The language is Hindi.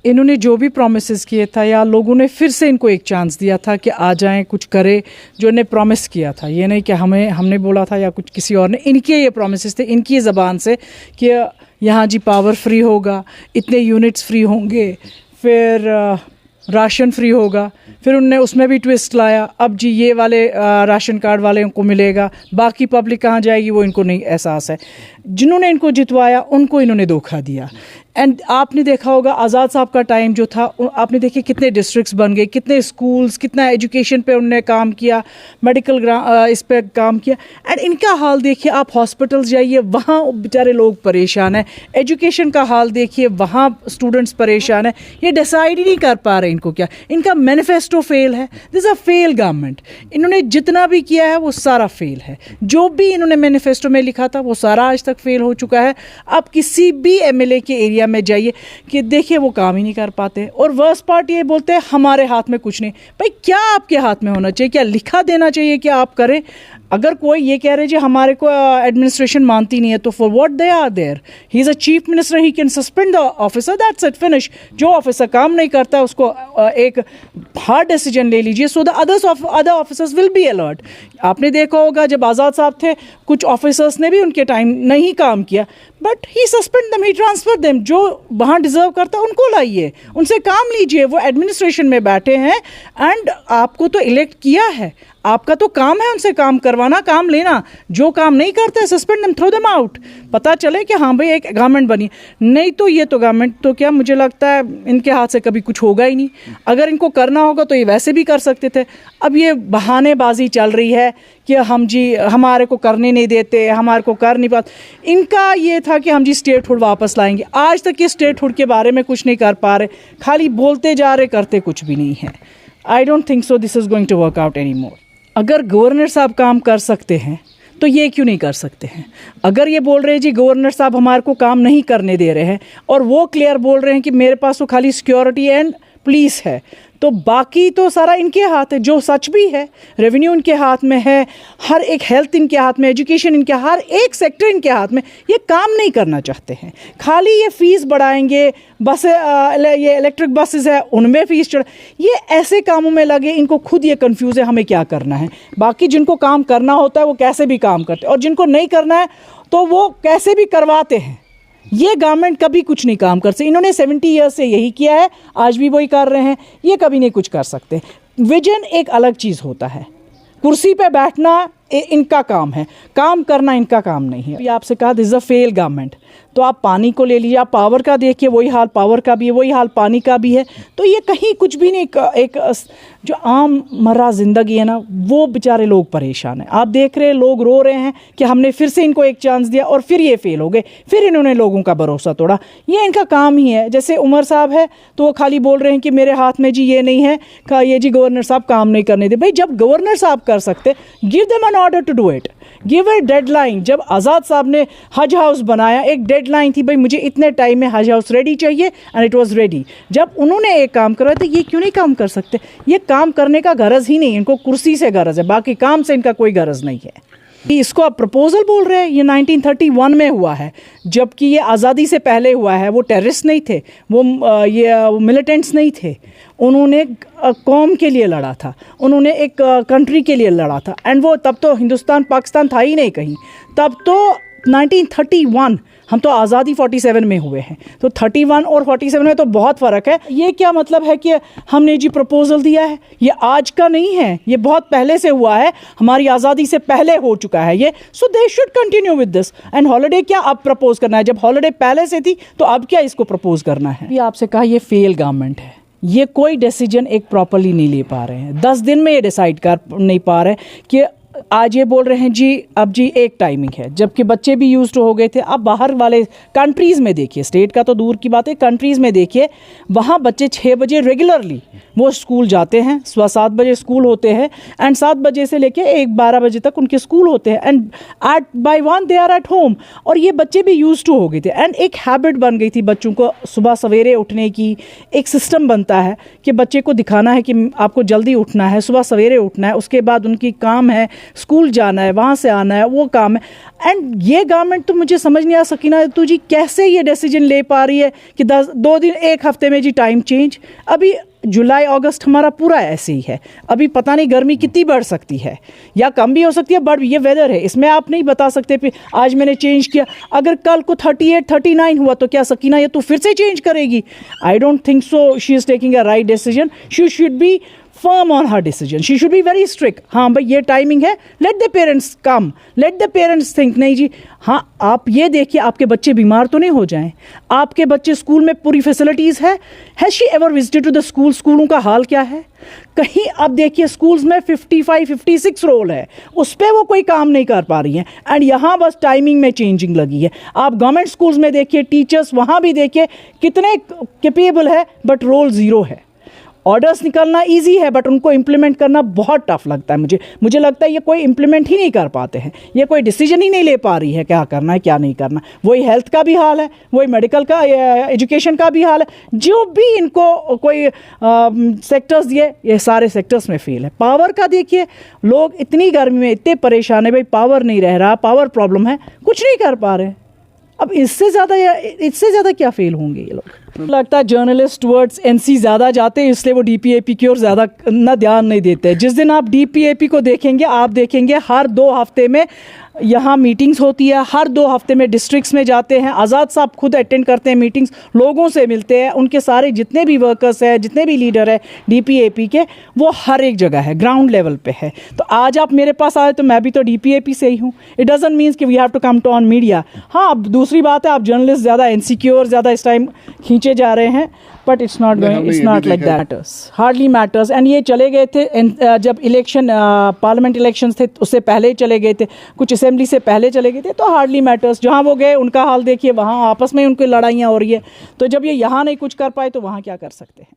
इन्होंने जो भी प्रोमिस किए था या लोगों ने फिर से इनको एक चांस दिया था कि आ जाएं कुछ करें जो इन्हें प्रॉमिस किया था। ये नहीं कि हमने बोला था या कुछ किसी और ने, इनके ये प्रोमिस थे इनकी ज़बान से कि यहाँ जी पावर फ्री होगा, इतने यूनिट्स फ्री होंगे, फिर राशन फ्री होगा। फिर उनने उसमें भी ट्विस्ट लाया, अब जी ये वाले राशन कार्ड वाले को मिलेगा, बाकी पब्लिक कहाँ जाएगी वो इनको नहीं एहसास है। जिन्होंने इनको जितवाया उनको इन्होंने धोखा दिया। एंड आपने देखा होगा आज़ाद साहब का टाइम जो था, आपने देखे कितने डिस्ट्रिक्ट्स बन गए, कितने स्कूल्स, कितना एजुकेशन पे उन्होंने काम किया, मेडिकल इस पे काम किया। एंड इनका हाल देखिए, आप हॉस्पिटल्स जाइए वहाँ बेचारे लोग परेशान हैं, एजुकेशन का हाल देखिए वहाँ स्टूडेंट्स परेशान हैं। ये डिसाइड ही नहीं कर पा रहे इनको क्या, इनका मैनिफेस्टो फेल है। This a fail government. इन्होंने जितना भी किया है वो सारा फेल है। जो भी इन्होंने मैनिफेस्टो में लिखा था वो सारा आज तक फेल हो चुका है। आप किसी भी एमएलए के एरिया में जाइए कि देखिए वो काम ही नहीं कर पाते। और वर्स्ट पार्ट ये बोलते हैं हमारे हाथ में कुछ नहीं। भाई क्या आपके हाथ में होना चाहिए? क्या लिखा देना चाहिए कि आप करें? अगर कोई ये कह रहे जी हमारे को एडमिनिस्ट्रेशन मानती नहीं है तो for what they are there? He is a chief minister, he can suspend the officer, that's it, finish. जो ऑफिसर काम नहीं करता उसको एक हार्ड डिसीजन ले लीजिए so the other officers will be alert. आपने देखा होगा जब आज़ाद साहब थे कुछ ऑफिसर्स ने भी उनके टाइम नहीं काम किया, बट ही सस्पेंड दम, ही ट्रांसफर दम। जो वहाँ डिजर्व करता उनको लाइए, उनसे काम लीजिए। वो एडमिनिस्ट्रेशन में बैठे हैं एंड आपको तो इलेक्ट किया है, आपका तो काम है उनसे काम करवाना, काम लेना। जो काम नहीं करते सस्पेंड दम, थ्रो दम आउट। पता चले कि हाँ भाई एक गवर्नमेंट बनी। नहीं तो ये तो गवर्नमेंट तो क्या, मुझे लगता है इनके हाथ से कभी कुछ होगा ही नहीं। अगर इनको करना होगा तो ये वैसे भी कर सकते थे। अब ये बहानेबाजी चल रही है कि हम जी हमारे को करने नहीं देते, हमारे को कर नहीं पाते। इनका ये था कि हम जी स्टेटहुड वापस लाएंगे। आज तक ये स्टेटहुड के बारे में कुछ नहीं कर पा रहे, खाली बोलते जा रहे, करते कुछ भी नहीं है। I don't think so this is going to work out any more. अगर गवर्नर साहब काम कर सकते हैं तो ये क्यों नहीं कर सकते हैं? अगर ये बोल रहे हैं जी गवर्नर साहब हमारे को काम नहीं करने दे रहे हैं और वो क्लियर बोल रहे हैं कि मेरे पास तो खाली सिक्योरिटी एंड पुलिस है, तो बाकी तो सारा इनके हाथ है। जो सच भी है, रेवेन्यू इनके हाथ में है, हर एक हेल्थ इनके हाथ में, एजुकेशन इनके, हर एक सेक्टर इनके हाथ में। ये काम नहीं करना चाहते हैं, खाली ये फीस बढ़ाएंगे। बस ये इलेक्ट्रिक बसेस है उनमें फीस चढ़, ये ऐसे कामों में लगे। इनको खुद ये कंफ्यूज है हमें क्या करना है। बाकी जिनको काम करना होता है वो कैसे भी काम करते हैं, और जिनको नहीं करना है तो वो कैसे भी करवाते हैं। ये गवर्नमेंट कभी कुछ नहीं काम कर सकती। इन्होंने 70 ईयर्स से यही किया है, आज भी वही कर रहे हैं। ये कभी नहीं कुछ कर सकते। विजन एक अलग चीज़ होता है, कुर्सी पे बैठना इनका काम है, काम करना इनका काम नहीं है। अभी आपसे कहा this is a fail government, तो आप पानी को ले लीजिए, आप पावर का देखिए, वही हाल पावर का भी है, वही हाल पानी का भी है। तो ये कहीं कुछ भी नहीं, एक जो आम मर्रा ज़िंदगी है ना, वो बेचारे लोग परेशान हैं। आप देख रहे हैं लोग रो रहे हैं कि हमने फिर से इनको एक चांस दिया और फिर ये फेल हो गए, फिर इन्होंने लोगों का भरोसा तोड़ा। ये इनका काम ही है। जैसे उमर साहब है तो वो खाली बोल रहे हैं कि मेरे हाथ में जी ये नहीं है, ये जी गवर्नर साहब काम नहीं करने दे। भाई जब गवर्नर साहब कर सकते, give them an order to do it, give a deadline. जब आज़ाद साहब ने हज हाउस बनाया, एक डेडलाइन थी, भाई मुझे इतने टाइम में हज हाउस रेडी चाहिए, एंड इट वाज रेडी। जब उन्होंने एक काम करवाया तो ये क्यों नहीं काम कर सकते? ये काम करने का गरज ही नहीं, इनको कुर्सी से गरज है, बाकी काम से इनका कोई गरज नहीं है। इसको आप प्रपोजल बोल रहे हैं, ये 1931 में हुआ है, जबकि ये आज़ादी से पहले हुआ है। वो टेररिस्ट नहीं थे, वो मिलिटेंट्स नहीं थे। उन्होंने कौम के लिए लड़ा था, उन्होंने एक कंट्री के लिए लड़ा था। एंड वो तब तो हिंदुस्तान पाकिस्तान था ही नहीं कहीं, तब तो 1931, हम तो आज़ादी 47 में हुए हैं, तो 31 और 47 में तो बहुत फ़र्क है। ये क्या मतलब है कि हमने जी प्रपोजल दिया है? ये आज का नहीं है, ये बहुत पहले से हुआ है, हमारी आज़ादी से पहले हो चुका है ये। So they should continue with this. And holiday क्या अब प्रपोज करना है? जब हॉलिडे पहले से थी तो अब क्या इसको प्रपोज करना है? ये आपसे कहा ये फेल गवर्नमेंट है, ये कोई डिसीजन एक प्रॉपरली नहीं ले पा रहे हैं। 10 दिन में ये डिसाइड कर नहीं पा रहे कि आज ये बोल रहे हैं जी अब जी एक टाइमिंग है, जबकि बच्चे भी यूज्ड हो गए थे। अब बाहर वाले कंट्रीज़ में देखिए, स्टेट का तो दूर की बात है, कंट्रीज़ में देखिए, वहाँ बच्चे 6 बजे रेगुलरली वो स्कूल जाते हैं। सुबह 7 बजे स्कूल होते हैं एंड 7 बजे से लेके 1-12 बजे तक उनके स्कूल होते हैं, and by 1 they are at home. और ये बच्चे भी यूज टू हो गए थे, एंड एक हैबिट बन गई थी बच्चों को सुबह सवेरे उठने की। एक सिस्टम बनता है कि बच्चे को दिखाना है कि आपको जल्दी उठना है, सुबह सवेरे उठना है, उसके बाद उनकी काम है स्कूल जाना है, वहाँ से आना है, वो काम है। एंड ये गवर्नमेंट तो मुझे समझ नहीं आ सकीना तो जी कैसे ये डिसीजन ले पा रही है कि 2 दिन 1 हफ्ते में जी टाइम चेंज। अभी जुलाई अगस्त हमारा पूरा ऐसे ही है, अभी पता नहीं गर्मी कितनी बढ़ सकती है या कम भी हो सकती है, बढ़ ये वेदर है, इसमें आप नहीं बता सकते आज मैंने चेंज किया, अगर कल को 38 39 हुआ तो क्या सकीना ये तो फिर से चेंज करेगी? आई don't think so she is taking a right decision. She should be firm on her decision. She should be very strict. हाँ भाई ये टाइमिंग है, let the parents come, let the parents think नहीं जी हाँ आप ये देखिए आपके बच्चे बीमार तो नहीं हो जाएं, आपके बच्चे स्कूल में पूरी फैसिलिटीज़ है। Has she ever visited to the school? स्कूलों का हाल क्या है? कहीं आप देखिए स्कूल्स में 55-56 रोल है, उस पर वो कोई काम नहीं कर पा रही हैं। एंड यहाँ बस टाइमिंग में चेंजिंग लगी है। आप गवर्नमेंट स्कूल्स में देखिए टीचर्स वहाँ भी देखिए कितने कैपेबल है बट रोल ज़ीरो है। ऑर्डर्स निकालना इजी है बट उनको इम्प्लीमेंट करना बहुत टफ लगता है। मुझे लगता है ये कोई इम्प्लीमेंट ही नहीं कर पाते हैं, ये कोई डिसीजन ही नहीं ले पा रही है क्या करना है क्या नहीं करना। वही हेल्थ का भी हाल है, वही मेडिकल का एजुकेशन का भी हाल है, जो भी इनको कोई सेक्टर्स दिए ये सारे सेक्टर्स में फेल है। पावर का देखिए लोग इतनी गर्मी में इतने परेशान है, भाई पावर नहीं रह रहा, पावर प्रॉब्लम है, कुछ नहीं कर पा रहे। अब इससे ज़्यादा क्या फेल होंगे ये लोग? लगता है जर्नलिस्ट वर्ड्स एनसी ज़्यादा जाते हैं इसलिए वो डीपीएपी की ओर ज़्यादा ना ध्यान नहीं देते। जिस दिन आप डीपीएपी को देखेंगे आप देखेंगे हर 2 हफ्ते में यहाँ मीटिंग्स होती है, हर 2 हफ्ते में डिस्ट्रिक्ट्स में जाते हैं, आज़ाद साहब खुद अटेंड करते हैं मीटिंग्स, लोगों से मिलते हैं, उनके सारे जितने भी वर्कर्स हैं जितने भी लीडर हैं डीपीएपी के वो हर एक जगह है, ग्राउंड लेवल पे है। तो आज आप मेरे पास आए तो मैं भी तो डीपीएपी से ही हूँ। इट डजंट मीन्स कि we have to come to on media. हाँ अब दूसरी बात है आप जर्नलिस्ट ज़्यादा इनसिक्योर ज़्यादा इस टाइम खींचे जा रहे हैं but it's not like that matters, hardly matters. And ये चले गए थे जब इलेक्शन पार्लियामेंट इलेक्शंस थे उससे पहले ही चले गए थे, कुछ असेंबली से पहले चले गए थे, तो हार्डली मैटर्स। जहाँ वो गए उनका हाल देखिए, वहाँ आपस में उनकी लड़ाइयाँ हो रही है, तो जब ये यहाँ नहीं कुछ कर पाए तो वहाँ क्या कर सकते हैं।